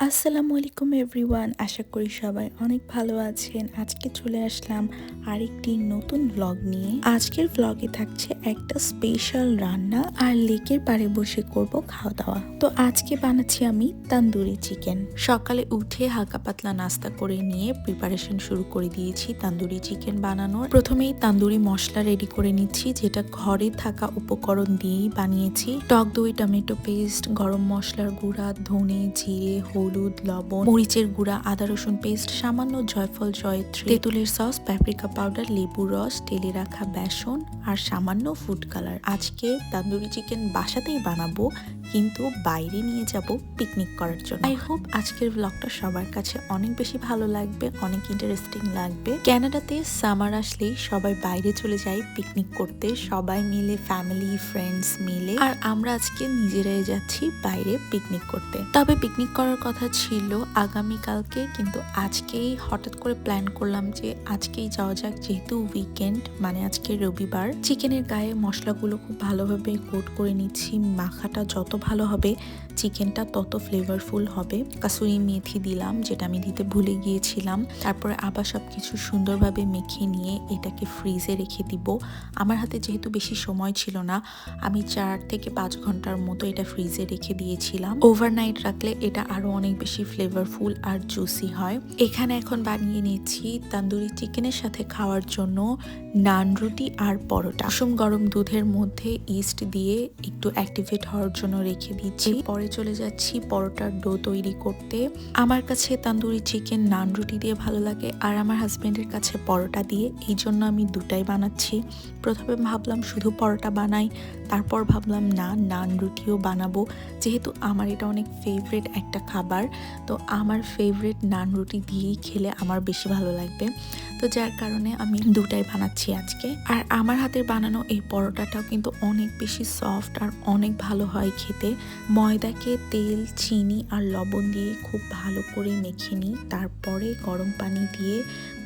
আসসালামু আলাইকুম এভরিওয়ান, আশা করি সবাই অনেক ভালো আছেন। আজকে চলে আসলাম আরেকটি নতুন ব্লগ নিয়ে। আজকের ব্লগে থাকছে একটা স্পেশাল রান্না আর লেকের পাড়ে বসে করব খাওয়া দাওয়া। তো আজকে বানাচ্ছি আমি তান্দুরি চিকেন। সকালে উঠে হালকা পাতলা নাস্তা করে নিয়ে প্রিপারেশন শুরু করে দিয়েছি তান্দুরি চিকেন বানানোর। প্রথমেই তান্দুরি মশলা রেডি করে নিচ্ছি, যেটা ঘরে থাকা উপকরণ দিয়েই বানিয়েছি। টক দই, টমেটো পেস্ট, গরম মশলার গুঁড়া, ধনে, জিরে, হলুদ, লবণ, মরিচের গুঁড়া, আদা রসুন পেস্ট, সামান্য জয়ফল, জয়ত্রী, তেঁতুলের সস, পাপরিকা পাউডার, লেবু রস, টেলে রাখা বেসন আর সামান্য ফুড কালার। আজকে তান্দুরি চিকেন বাসাতেই বানাবো, কিন্তু বাইরে নিয়ে যাব পিকনিক করার জন্য। আই হোপ আজকের ব্লগটা সবার কাছে অনেক বেশি ভালো লাগবে, অনেক ইন্টারেস্টিং লাগবে। কানাডাতে সামার আসলেই সবাই বাইরে চলে যায় পিকনিক করতে, সবাই মিলে, ফ্যামিলি ফ্রেন্ডস মিলে। আর আমরা আজকে নিজেরাই যাচ্ছি বাইরে পিকনিক করতে। তবে পিকনিক করার কথা ছিল আগামীকালকে, কিন্তু আজকেই হঠাৎ করে প্ল্যান করলাম যে আজকেই যাওয়া যাক, যেহেতু উইকেন্ড, মানে আজকে রবিবার। চিকেনের গায়ে মশলাগুলো খুব ভালোভাবে কোট করে নিচ্ছি। মাখাটা যত ভালো হবে চিকেনটা তত ফ্লেভারফুল হবে। কাসুরি মেথি দিলাম, যেটা আমি দিতে ভুলে গিয়েছিলাম। তারপরে আবার সবকিছু সুন্দরভাবে মেখে নিয়ে এটাকে ফ্রিজে রেখে দিব। আমার হাতে যেহেতু বেশি সময় ছিল না, আমি 4 থেকে 5 ঘন্টার মতো এটা ফ্রিজে রেখে দিয়েছিলাম। ওভারনাইট রাখলে এটা আরো অনেক বেশি ফ্লেভারফুল আর জুসি হয়। এখানে এখন বানিয়ে নিচ্ছি তান্দুরি চিকেনের সাথে খাওয়ার জন্য নান রুটি আর পরোটা। কুসুম গরম দুধের মধ্যে ইস্ট দিয়ে একটু অ্যাক্টিভেট হওয়ার জন্য রেখে দিচ্ছি। পরে চলে যাচ্ছি পরোটার ডো তৈরি করতে। আমার কাছে তান্দুরি চিকেন নান রুটি দিয়ে ভালো লাগে, আর আমার হাজবেন্ডের কাছে পরোটা দিয়ে, এই জন্য আমি দুটাই বানাচ্ছি। প্রথমে ভাবলাম শুধু পরোটা বানাই, তারপর ভাবলাম না, নান রুটিও বানাবো, যেহেতু আমার এটা অনেক ফেভারিট একটা খাবার। তো আমার ফেভারিট নান রুটি দিয়েই খেলে আমার বেশি ভালো লাগবে, তো যার কারণে আমি দুটাই বানাচ্ছি আজকে। আর আমার হাতের বানানো এই পরোটাটাও কিন্তু অনেক বেশি সফট আর অনেক ভালো হয় খেতে। ময়দাকে তেল, চিনি আর লবণ দিয়ে খুব ভালো করে মেখে নিই, তারপরে গরম পানি দিয়ে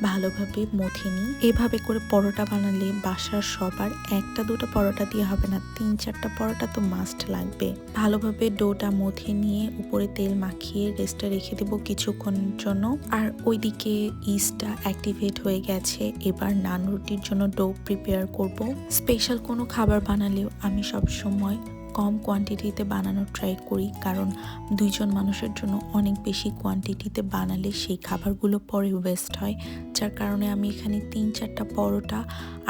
ভালোভাবে মথে নিই। এভাবে করে পরোটা বানালে বাসার সবার একটা দুটো পরোটা দিয়ে হবে না, 3-4টা পরোটা তো মাস্ট লাগবে। ভালোভাবে ডোটা মথে নিয়ে উপরে তেল মাখিয়ে রেস্টে রেখে দেবো কিছুক্ষণের জন্য। আর ওইদিকে ইস্টটা অ্যাক্টিভেট হয়ে গেছে। এবার নান রুটির জন্য ডো প্রিপেয়ার করব। স্পেশাল কোনো খাবার বানালেও আমি সব সময় কম কোয়ান্টিটিতে বানানোর ট্রাই করি, কারণ 2 জন মানুষের জন্য অনেক বেশি কোয়ান্টিটিতে বানালে সেই খাবারগুলো পরে ওয়েস্ট হয়। যার কারণে আমি এখানে 3-4টা পরোটা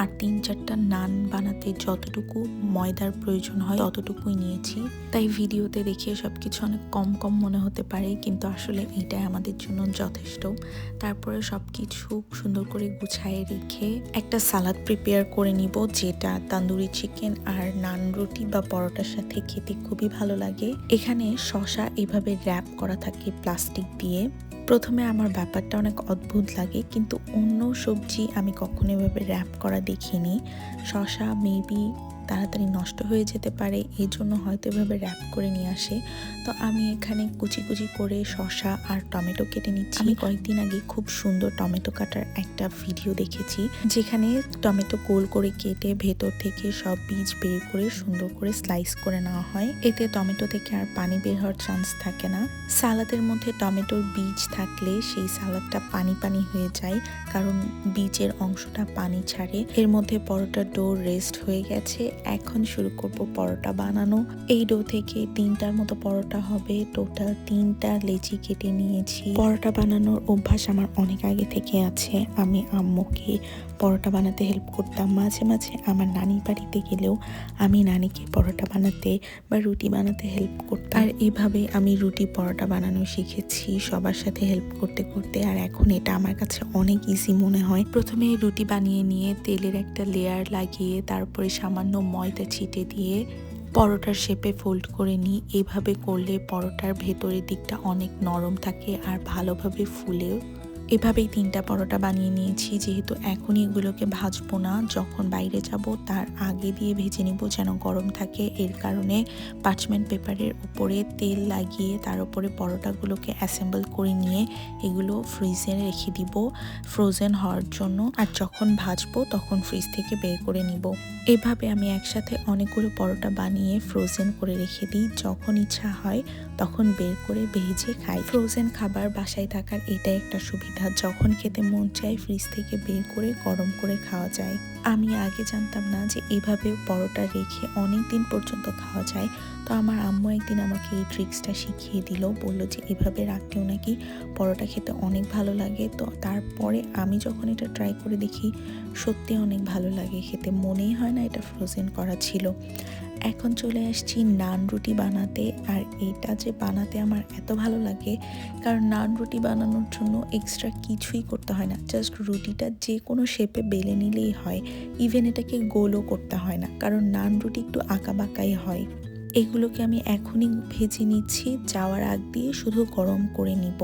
আর 3-4টা নান বানাতে যতটুকু ময়দার প্রয়োজন হয় ততটুকুই নিয়েছি। তাই ভিডিওতে দেখিয়ে সবকিছু অনেক কম কম মনে হতে পারে, কিন্তু আসলে এটাই আমাদের জন্য যথেষ্ট। তারপরে সবকিছু সুন্দর করে গুছায় রেখে একটা সালাদ প্রিপেয়ার করে নিব, যেটা তান্দুরি চিকেন আর নান রুটি বা পরোটার সাথে খেতে খুবই ভালো লাগে। এখানে শসা এভাবে র্যাপ করা থাকে প্লাস্টিক দিয়ে। প্রথমে আমার ব্যাপারটা অনেক অদ্ভুত লাগে, কিন্তু অন্য সবজি আমি কখনো এভাবে র্যাপ করা দেখিনি। শসা মেবি তাড়াতাড়ি নষ্ট হয়ে যেতে পারে, এই জন্য হয়তো এভাবে র্যাপ করে নিয়ে আসে। তো আমি এখানে কুচি কুচি করে শসা আর টমেটো কেটে নিচ্ছি। আমি কয়েকদিন আগে খুব সুন্দর টমেটো কাটার একটা ভিডিও দেখেছি, যেখানে টমেটো গোল করে কেটে ভেতর থেকে সব বীজ বের করে সুন্দর করে স্লাইস করে নেওয়া হয়। এতে টমেটো থেকে আর পানি বের হওয়ার চান্স থাকে না। সালাদের মধ্যে টমেটোর বীজ থাকলে সেই সালাদটা পানি পানি হয়ে যায়, কারণ বীজের অংশটা পানি ছাড়ে। এর মধ্যে পরোটার ডো রেস্ট হয়ে গেছে, এখন শুরু করব পরোটা বানানো। এই ডো থেকে 3টার মতো পরোটা হবে। টোটাল 3টা লেচি কেটে নিয়েছি। পরোটা বানানোর অভ্যাস আমার অনেক আগে থেকে আছে। আমি আম্মুকে পরোটা বানাতে হেল্প করতাম, মাঝে মাঝে আমার নানির বাড়িতে গেলেও আমি নানিকে পরোটা বানাতে বা রুটি বানাতে হেল্প করতাম। আর এভাবে আমি রুটি পরোটা বানানো শিখেছি সবার সাথে হেল্প করতে করতে। আর এখন এটা আমার কাছে অনেক ইজি মনে হয়। প্রথমে রুটি বানিয়ে নিয়ে তেলের একটা লেয়ার লাগিয়ে তারপরে সামান্য ময়দা ছিটে দিয়ে পরোটার শেপে ফোল্ড করে নিই। এভাবে করলে পরোটার ভেতরের দিকটা অনেক নরম থাকে আর ভালোভাবে ফুলেও। এভাবেই 3টা পরোটা বানিয়ে নিয়েছি। যেহেতু এখনই এগুলোকে ভাজবো না, যখন বাইরে যাব তার আগে দিয়ে ভেজে নিব যেন গরম থাকে। এর কারণে পার্চমেন্ট পেপারের উপরে তেল লাগিয়ে তার উপরে পরোটাগুলোকে অ্যাসেম্বল করে নিয়ে এগুলো ফ্রিজে রেখে দিব ফ্রোজেন হওয়ার জন্য। আর যখন ভাজবো তখন ফ্রিজ থেকে বের করে নিব। এভাবে আমি একসাথে অনেকগুলো পরোটা বানিয়ে ফ্রোজেন করে রেখে দিই। যখন ইচ্ছা হয় তখন বের করে ভেজে খাই। ফ্রোজেন খাবার বাসায় থাকার এটাই একটা সুবিধা, যখন খেতে মন চায় ফ্রিজ থেকে বের করে গরম করে খাওয়া যায়। আমি আগে জানতাম না যে এভাবে পরোটা রেখে অনেক দিন পর্যন্ত খাওয়া যায়। তো আমার আম্মু একদিন আমাকে এই ট্রিক্সটা শিখিয়ে দিল, বললো যে এভাবে রাখলেও নাকি পরোটা খেতে অনেক ভালো লাগে। তো তারপরে আমি যখন এটা ট্রাই করে দেখি সত্যি অনেক ভালো লাগে খেতে, মনেই হয় না এটা ফ্রোজেন করা ছিল। এখন চলে আসছি নান রুটি বানাতে। আর এটা যে বানাতে আমার এত ভালো লাগে, কারণ নান রুটি বানানোর জন্য এক্সট্রা কিছুই করতে হয় না, জাস্ট রুটিটা যে কোনো শেপে বেলে নিলেই হয়। ইভেন এটাকে গোলও করতে হয় না, কারণ নান রুটি একটু আঁকাবাঁকাই হয়। এগুলোকে আমি এখনই ভেজে নিচ্ছি, যাওয়ার আগ দিয়ে শুধু গরম করে নিব।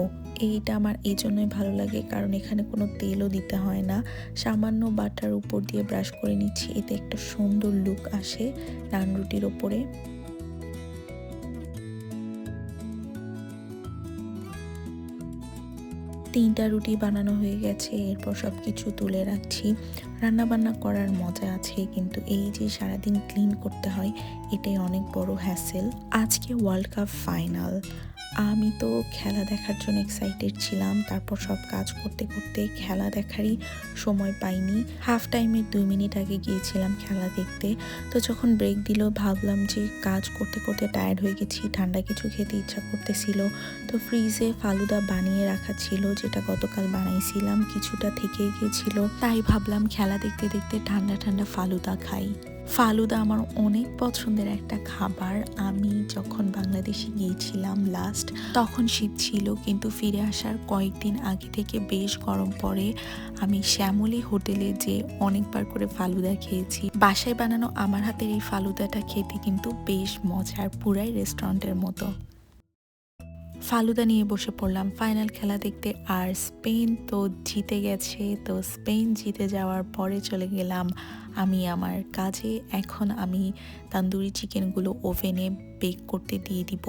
এইটা আমার এই জন্যই ভালো লাগে, কারণ এখানে কোনো তেলও দিতে হয় না। সামান্য বাটার উপর দিয়ে ব্রাশ করে নিচ্ছি, এতে একটা সুন্দর লুক আসে নান রুটির ওপরে। তিনটা রুটি বানানো হয়ে গেছে, এরপর সব কিছু তুলে রাখছি। রান্না বান্না করার মজা আছে, কিন্তু এই যে সারাদিন ক্লিন করতে হয় এটাই অনেক বড় হ্যাসেল। আজকে ওয়ার্ল্ড কাপ ফাইনাল, আমি তো খেলা দেখার জন্য এক্সাইটেড ছিলাম। তারপর সব কাজ করতে করতে খেলা দেখারই সময় পাইনি। হাফ টাইমের 2 মিনিট আগে গিয়েছিলাম খেলা দেখতে। তো যখন ব্রেক দিল ভাবলাম যে কাজ করতে করতে টায়ার্ড হয়ে গেছি, ঠান্ডা কিছু খেতে ইচ্ছা করতেছিল। তো ফ্রিজে ফালুদা বানিয়ে রাখা ছিল, যেটা গতকাল বানাইছিলাম, কিছুটা থেকে গিয়েছিল। তাই ভাবলাম খেলা দেখতে দেখতে ঠান্ডা ঠান্ডা ফালুদা খাই। ফালুদা আমার অনেক পছন্দের একটা খাবার। আমি যখন বাংলাদেশে গিয়েছিলাম লাস্ট, তখন শীত ছিল, কিন্তু ফিরে আসার কয়েকদিন আগে থেকে বেশ গরম পড়ে। আমি শ্যামলী হোটেলে যে অনেকবার করে ফালুদা খেয়েছি। বাসায় বানানো আমার হাতের এই ফালুদাটা খেতে কিন্তু বেশ মজার, পুরাই রেস্টুরেন্টের মতো। ফালুদা নিয়ে বসে পড়লাম ফাইনাল খেলা দেখতে। আর স্পেন তো জিতে গেছে। তো স্পেন জিতে যাওয়ার পরে চলে গেলাম আমি আমার কাজে। এখন আমি তান্দুরি চিকেনগুলো ওভেনে বেক করতে দিয়ে দিব।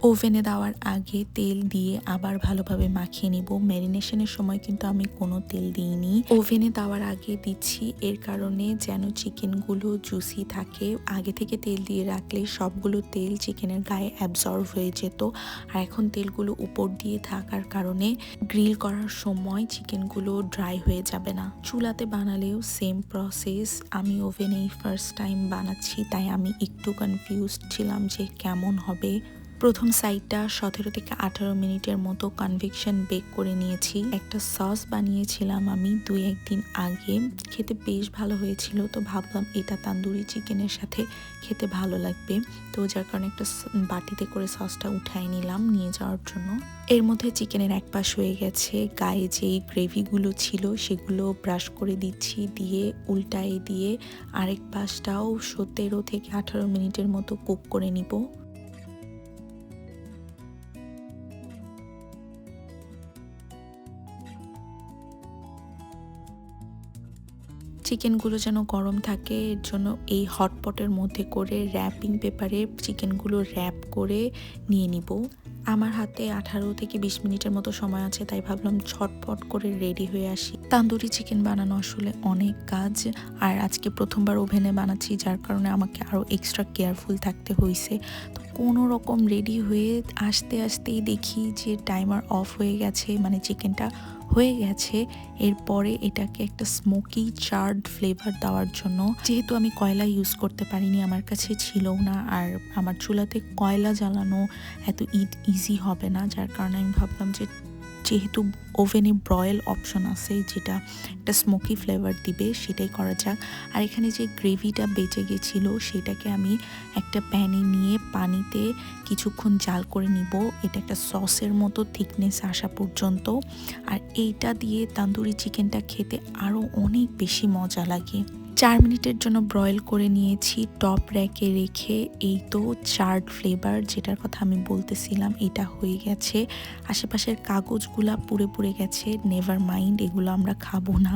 ওভেনে দেওয়ার আগে তেল দিয়ে আবার ভালোভাবে মাখিয়ে নিব। ম্যারিনেশনের সময় কিন্তু আমি কোনো তেল দিইনি, ওভেনে দেওয়ার আগে দিচ্ছি, এর কারণে যেন চিকেনগুলো জুসি থাকে। আগে থেকে তেল দিয়ে রাখলে সবগুলো তেল চিকেনের গায়ে অ্যাবজর্ব হয়ে যেত। আর এখন তেলগুলো উপর দিয়ে থাকার কারণে গ্রিল করার সময় চিকেনগুলো ড্রাই হয়ে যাবে না। চুলাতে বানালেও সেম প্রসেস। আমি ওভেনেই ফার্স্ট টাইম বানাচ্ছি, তাই আমি একটু কনফিউজড ছিলাম যে কেমন হবে। প্রথম সাইডটা 17 থেকে 18 মিনিটের মতো কনভেকশন বেক করে নিয়েছি। একটা সস বানিয়েছিলাম আমি 2-1 দিন আগে, খেতে বেশ ভালো হয়েছিল। তো ভাবলাম এটা তান্দুরি চিকেনের সাথে খেতে ভালো লাগবে, তো যার কারণে একটা বাটিতে করে সসটা উঠাই নিলাম নিয়ে যাওয়ার জন্য। এর মধ্যে চিকেনের এক পাশ হয়ে গেছে, গায়ে যেই গ্রেভিগুলো ছিল সেগুলো ব্রাশ করে দিচ্ছি, দিয়ে উল্টায় দিয়ে আরেক পাশটাও 17 থেকে 18 মিনিটের মতো কুক করে নিব। চিকেনগুলো যেন গরম থাকে এর জন্য এই হটপটের মধ্যে করে র্যাপিং পেপারে চিকেনগুলো র্যাপ করে নিয়ে নিব। আমার হাতে 18 থেকে 20 মিনিটের মতো সময় আছে, তাই ভাবলাম ঝটপট করে রেডি হয়ে আসি। তান্দুরি চিকেন বানানো আসলে অনেক কাজ, আর আজকে প্রথমবার ওভেনে বানাচ্ছি, যার কারণে আমাকে আরও এক্সট্রা কেয়ারফুল থাকতে হয়েছে। তো কোনো রকম রেডি হয়ে আসতে আসতেই দেখি যে টাইমার অফ হয়ে গেছে, মানে চিকেনটা হয়ে গেছে। এরপরে এটাকে একটা স্মোকি চার্ড ফ্লেভার দেওয়ার জন্য, যেহেতু আমি কয়লা ইউজ করতে পারিনি, আমার কাছে ছিলও না, আর আমার চুলাতে কয়লা জ্বালানো এত ইজি হবে না, যার কারণে আমি ভাবলাম যে যেহেতু ওভেনে ব্রয়েল অপশন আছে যেটা একটা স্মোকি ফ্লেভার দিবে, সেটাই করা যাক। আর এখানে যে গ্রেভিটা বেঁচে গেছিলো সেটাকে আমি একটা প্যানে নিয়ে পানিতে কিছুক্ষণ জাল করে নিব, এটা একটা সসের মতো থিকনেস আসা পর্যন্ত। আর এইটা দিয়ে তান্দুরি চিকেনটা খেতে আরও অনেক বেশি মজা লাগে। 4 মিনিটের জন্য ব্রয়েল করে নিয়েছি টপ র্যাকে রেখে। এই তো চার্ড ফ্লেভার যেটার কথা আমি বলতেছিলাম এটা হয়ে গেছে। আশেপাশের কাগজগুলা পুড়ে পুড়ে গেছে, নেভার মাইন্ড, এগুলো আমরা খাবো না,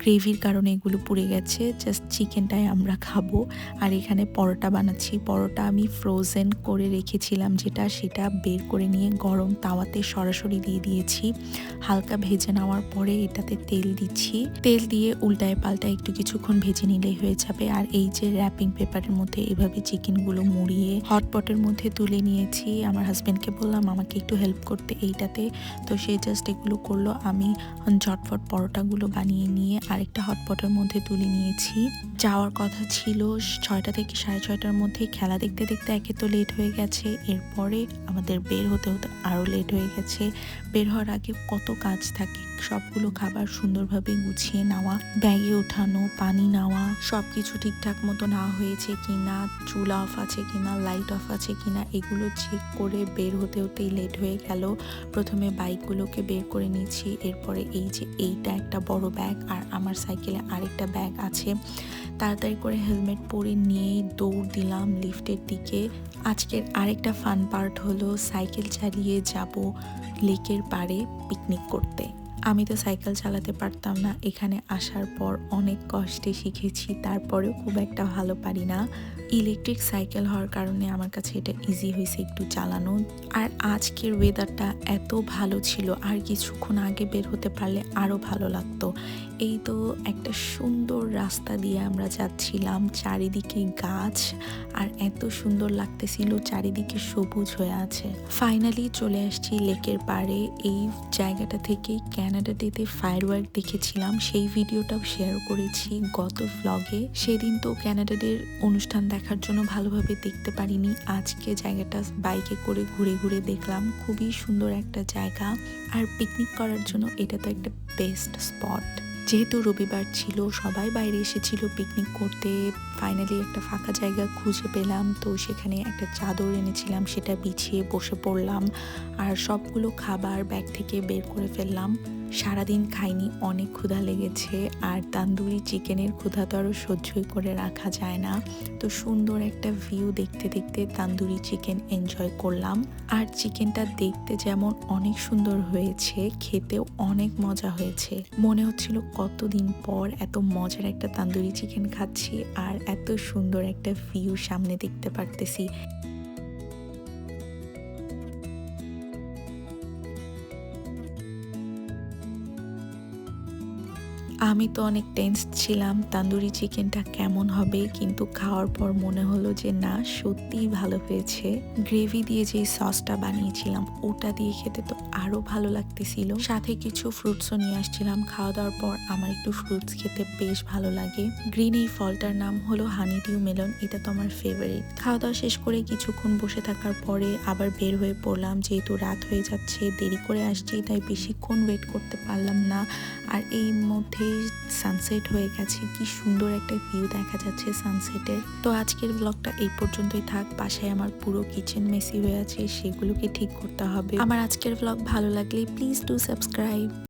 গ্রেভির কারণে এগুলো পুড়ে গেছে, জাস্ট চিকেনটাই আমরা খাবো। আর এখানে পরোটা বানাচ্ছি। পরোটা আমি ফ্রোজেন করে রেখেছিলাম সেটা বের করে নিয়ে গরম তাওয়াতে সরাসরি দিয়ে দিয়েছি। হালকা ভেজে নেওয়ার পরে এটাতে তেল দিচ্ছি। তেল দিয়ে উল্টায় পাল্টায় একটু কিছুক্ষণ ভেজে নিলেই হয়ে যাবে। আর এই যে র্যাপিং পেপারের মধ্যে এভাবে চিকেনগুলো মুড়িয়ে হটপটের মধ্যে তুলে নিয়েছি। আমার হাজব্যান্ডকে বললাম আমাকে একটু হেল্প করতে এইটাতে, তো সে জাস্ট এগুলো করলো। আমি ঝটফট পরোটাগুলো বানিয়ে নিয়ে আরেকটা হটপটের মধ্যে তুলে নিয়েছি। যাওয়ার কথা ছিল 6টা থেকে 6:30টার মধ্যে। খেলা দেখতে দেখতে একে তো লেট হয়ে গেছে, এরপরে আমাদের বের হতে হতে আরও লেট হয়ে গেছে। বের হওয়ার আগে কত কাজ থাকে, সবগুলো খাবার সুন্দরভাবে গুছিয়ে নেওয়া, ব্যাগে ওঠানো, পানি নেওয়া, সবকিছু ঠিকঠাক মতো না হয়েছে কিনা, চুলা অফ আছে কিনা, লাইট অফ আছে কিনা, এগুলো চেক করে বের হতে হতেই লেট হয়ে গেল। প্রথমে বাইকগুলোকে বের করে নিয়েছি, এরপরে এই যে এইটা একটা বড় ব্যাগ আর আমার সাইকেলে আরেকটা ব্যাগ আছে। তাড়াতাড়ি করে হেলমেট পরে নিয়েই দৌড় দিলাম লিফটের দিকে। আজকের আরেকটা ফান পার্ট হলো সাইকেল চালিয়ে যাব লেকের পাড়ে পিকনিক করতে। আমি তো সাইকেল চালাতে পারতাম না, এখানে আসার পর অনেক কষ্টে শিখেছি, তারপরেও খুব একটা ভালো পারি না। ইলেকট্রিক সাইকেল হওয়ার কারণে আমার কাছে এটা ইজি হয়েছে একটু চালানো। আর আজকের ওয়েদারটা এত ভালো ছিল, আর কিছুক্ষণ আগে বের হতে পারলে আরও ভালো লাগতো। এই তো একটা সুন্দর রাস্তা দিয়ে আমরা যাচ্ছিলাম, চারিদিকে গাছ আর এত সুন্দর লাগতেছিল, চারিদিকে সবুজ হয়ে আছে। ফাইনালি চলে আসছি লেকের পাড়ে। এই জায়গাটা থেকেই ক্যানাডা ডেতে ফায়ারওয়ার্ক দেখেছিলাম, সেই ভিডিওটাও শেয়ার করেছি গত ভ্লগে। সেদিন তো ক্যানাডা ডের অনুষ্ঠান দেখার জন্য ভালোভাবে দেখতে পারিনি। আজকে জায়গাটা বাইকে করে ঘুরে ঘুরে দেখলাম, খুবই সুন্দর একটা জায়গা। আর পিকনিক করার জন্য এটা তো একটা বেস্ট স্পট। যেহেতু রবিবার ছিল, সবাই বাইরে এসেছিল পিকনিক করতে। ফাইনালি একটা ফাঁকা জায়গা খুঁজে পেলাম, তো সেখানে একটা চাদর এনেছিলাম, সেটা বিছিয়ে বসে পড়লাম। আর সবগুলো খাবার ব্যাগ থেকে বের করে ফেললাম। সারাদিন খাইনি, অনেক ক্ষুধা লেগেছে, আর তান্দুরি চিকেনের ক্ষুধা তো আরও সহ্যই করে রাখা যায় না। তো সুন্দর একটা ভিউ দেখতে দেখতে তান্দুরি চিকেন এনজয় করলাম। আর চিকেনটা দেখতে যেমন অনেক সুন্দর হয়েছে, খেতেও অনেক মজা হয়েছে। মনে হচ্ছিল কতদিন পর এত মজার একটা তান্দুরি চিকেন খাচ্ছি আর এত সুন্দর একটা ভিউ সামনে দেখতে পারতেছি। আমি তো অনেক টেন্স ছিলাম তান্দুরি চিকেনটা কেমন হবে, কিন্তু খাওয়ার পর মনে হলো যে না, সত্যিই ভালো হয়েছে। গ্রেভি দিয়ে যে সসটা বানিয়েছিলাম ওটা দিয়ে খেতে তো আরো ভালো লাগতেছিল। সাথে কিছু ফ্রুটসও নিয়ে আসছিলাম। খাওয়া দাওয়ার পর আমার একটু ফ্রুটস খেতে বেশ ভালো লাগে। গ্রিন এই ফলটার নাম হলো হানি ডিউ মেলন, এটা তো আমার ফেভারিট। খাওয়া দাওয়া শেষ করে কিছুক্ষণ বসে থাকার পরে আবার বের হয়ে পড়লাম, যেহেতু রাত হয়ে যাচ্ছে, দেরি করে আসছি, তাই বেশিক্ষণ ওয়েট করতে পারলাম না। আর এই মধ্যে সানসেট হয়ে গেছে, কি সুন্দর একটা ভিউ দেখা যাচ্ছে সানসেটের। তো আজকের ব্লগটা এই পর্যন্তই থাক। বাসায় আমার পুরো কিচেন মেসি হয়ে আছে, সেগুলোকে ঠিক করতে হবে। আমার আজকের ব্লগ ভালো লাগলে প্লিজ ডু সাবস্ক্রাইব।